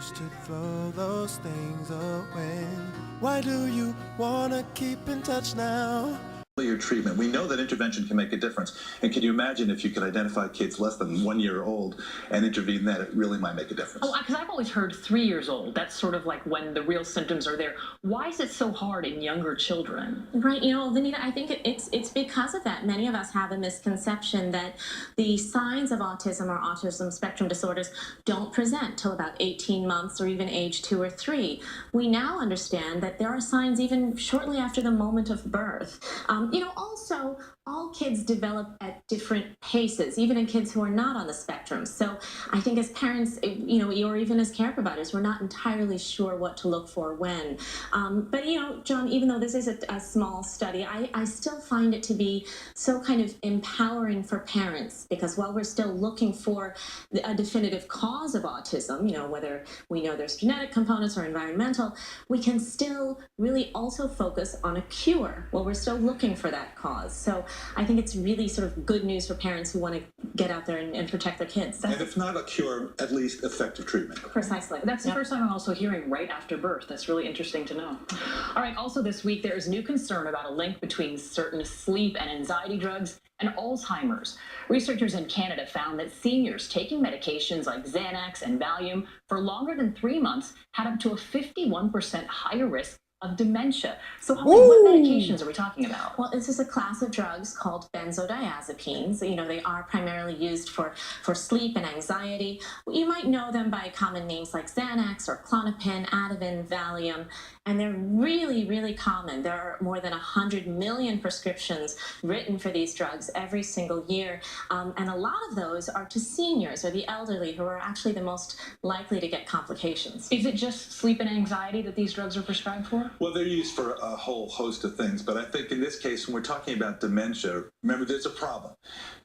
wish to throw those things away. Why do you wanna keep in touch now? Your treatment. We know that intervention can make a difference. And can you imagine if you could identify kids less than 1 year old and intervene then, it really might make a difference. Oh, because I've always heard 3 years old. That's sort of like when the real symptoms are there. Why is it so hard in younger children? Right, Vanita, I think it's because of that. Many of us have a misconception that the signs of autism or autism spectrum disorders don't present till about 18 months or even age 2 or 3. We now understand that there are signs even shortly after the moment of birth. Also, all kids develop at different paces, even in kids who are not on the spectrum. So I think as parents, or even as care providers, we're not entirely sure what to look for when. But John, even though this is a small study, I still find it to be so kind of empowering for parents, because while we're still looking for a definitive cause of autism, whether we know there's genetic components or environmental, we can still really also focus on a cure while we're still looking for that cause. So I think it's really sort of good news for parents who want to get out there and protect their kids. And if not a cure, at least effective treatment. Precisely. That's the first time I'm also hearing right after birth. That's really interesting to know. All right, also this week, there is new concern about a link between certain sleep and anxiety drugs and Alzheimer's. Researchers in Canada found that seniors taking medications like Xanax and Valium for longer than 3 months had up to a 51% higher risk of dementia. So what medications are we talking about? Well, this is a class of drugs called benzodiazepines. They are primarily used for sleep and anxiety. You might know them by common names like Xanax or Klonopin, Ativan, Valium, and they're really, really common. There are more than 100 million prescriptions written for these drugs every single year, and a lot of those are to seniors or the elderly, who are actually the most likely to get complications. Is it just sleep and anxiety that these drugs are prescribed for? Well, they're used for a whole host of things, but I think in this case, when we're talking about dementia, remember there's a problem.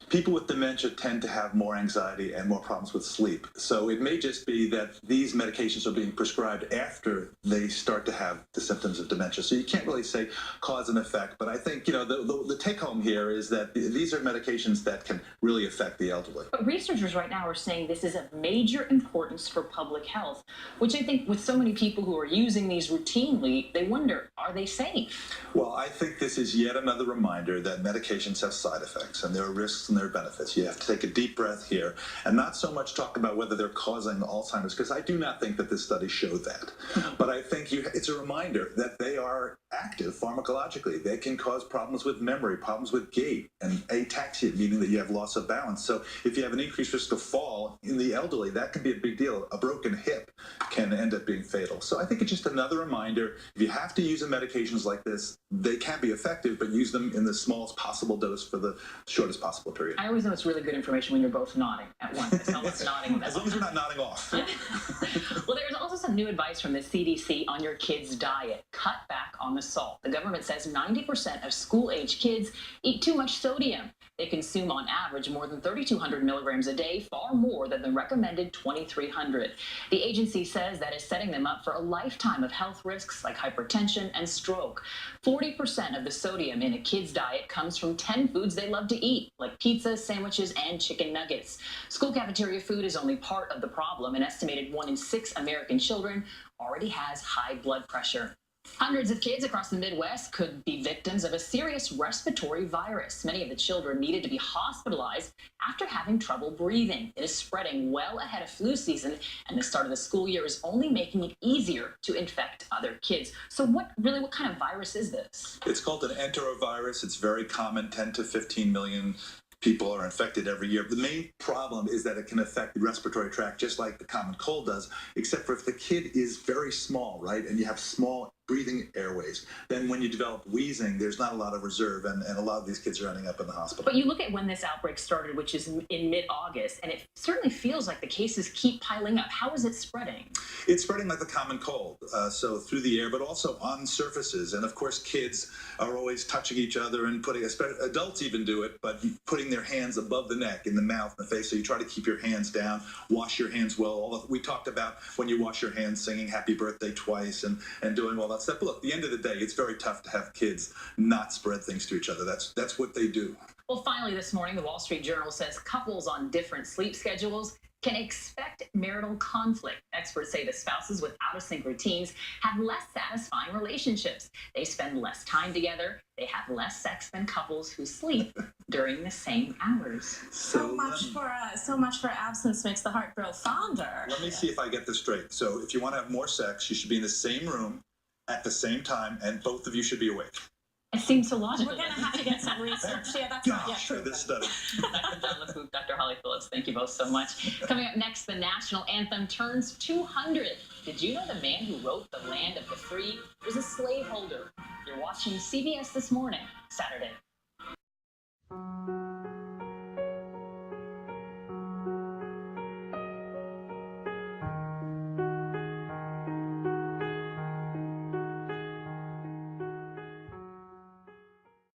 People with dementia tend to have more anxiety and more problems with sleep. So it may just be that these medications are being prescribed after they start to have the symptoms of dementia. So you can't really say cause and effect, but I think, the take home here is that these are medications that can really affect the elderly. But researchers right now are saying this is of major importance for public health, which I think with so many people who are using these routinely, they wonder, are they safe? Well, I think this is yet another reminder that medications have side effects, and there are risks and there are benefits. You have to take a deep breath here and not so much talk about whether they're causing Alzheimer's, because I do not think that this study showed that. But I think it's a reminder that they are active pharmacologically. They can cause problems with memory, problems with gait, and ataxia, meaning that you have loss of balance. So if you have an increased risk of fall in the elderly, that can be a big deal. A broken hip can end up being fatal. So I think it's just another reminder, if you have to use medications like this, they can be effective, but use them in the smallest possible dose for the shortest possible period. I always know it's really good information when you're both nodding at once. It's almost nodding. As long as we're not nodding off. Well, there's also some new advice from the CDC on your kids' diet. Cut back on the salt. The government says 90% of school-age kids eat too much sodium. They consume on average more than 3,200 milligrams a day, far more than the recommended 2,300. The agency says that is setting them up for a lifetime of health risks like hypertension and stroke. 40% of the sodium in a kid's diet comes from 10 foods they love to eat, like pizza, sandwiches, and chicken nuggets. School cafeteria food is only part of the problem. An estimated 1 in 6 American children already has high blood pressure. Hundreds of kids across the Midwest could be victims of a serious respiratory virus. Many of the children needed to be hospitalized after having trouble breathing. It is spreading well ahead of flu season, and the start of the school year is only making it easier to infect other kids. So what kind of virus is this? It's called an enterovirus. It's very common, 10 to 15 million people are infected every year. The main problem is that it can affect the respiratory tract just like the common cold does, except for if the kid is very small, right, and you have small breathing airways. Then when you develop wheezing, there's not a lot of reserve, and a lot of these kids are ending up in the hospital. But you look at when this outbreak started, which is in mid-August, and it certainly feels like the cases keep piling up. How is it spreading? It's spreading like the common cold, so through the air, but also on surfaces. And of course, kids are always touching each other and adults even do it, but putting their hands above the neck, in the mouth, in the face. So you try to keep your hands down, wash your hands well. We talked about when you wash your hands, singing happy birthday twice and doing all that stuff. But look, at the end of the day, it's very tough to have kids not spread things to each other. That's what they do. Well, finally this morning, the Wall Street Journal says couples on different sleep schedules can expect marital conflict. Experts say the spouses with out-of-sync routines have less satisfying relationships. They spend less time together. They have less sex than couples who sleep during the same hours. So much for absence makes the heart grow fonder. Let me see if I get this straight. So if you want to have more sex, you should be in the same room at the same time, and both of you should be awake. It seems so logical. We're going to have to get some research. Yeah, that's right. Gosh, for this study. Dr. John LaFouque, Dr. Holly Phillips, thank you both so much. Coming up next, the national anthem turns 200. Did you know the man who wrote The Land of the Free was a slaveholder? You're watching CBS This Morning, Saturday.